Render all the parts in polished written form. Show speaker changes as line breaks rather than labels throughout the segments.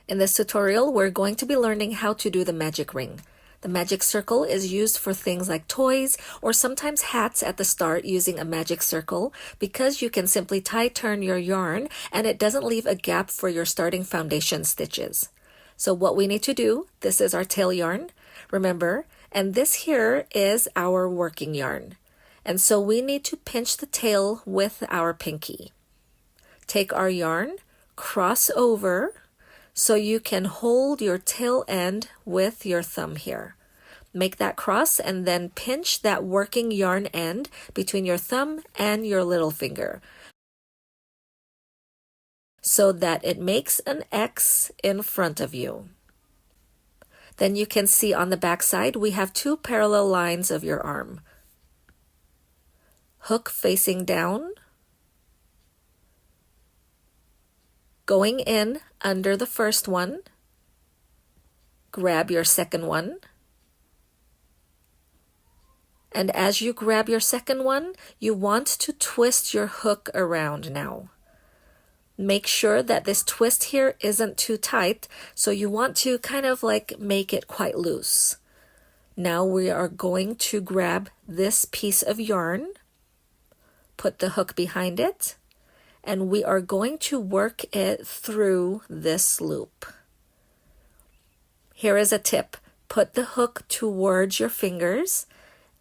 In this tutorial, we're going to be learning how to do the magic ring. The magic circle is used for things like toys or sometimes hats at the start using a magic circle because you can simply turn your yarn and it doesn't leave a gap for your starting foundation stitches. So what we need to do, this is our tail yarn, remember, and this here is our working yarn. And so we need to pinch the tail with our pinky. Take our yarn, cross over, so you can hold your tail end with your thumb here. Make that cross and then pinch that working yarn end between your thumb and your little finger so that it makes an X in front of you. Then you can see on the back side we have two parallel lines of your arm. Hook facing down, going in under the first one, grab your second one, and as you grab your second one, you want to twist your hook around now. Make sure that this twist here isn't too tight, so you want to kind of like make it quite loose. Now we are going to grab this piece of yarn, put the hook behind it, and we are going to work it through this loop. Here is a tip. Put the hook towards your fingers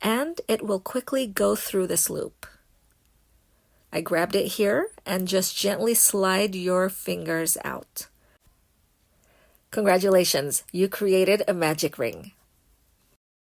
and it will quickly go through this loop. I grabbed it here and just gently slide your fingers out. Congratulations, you created a magic ring.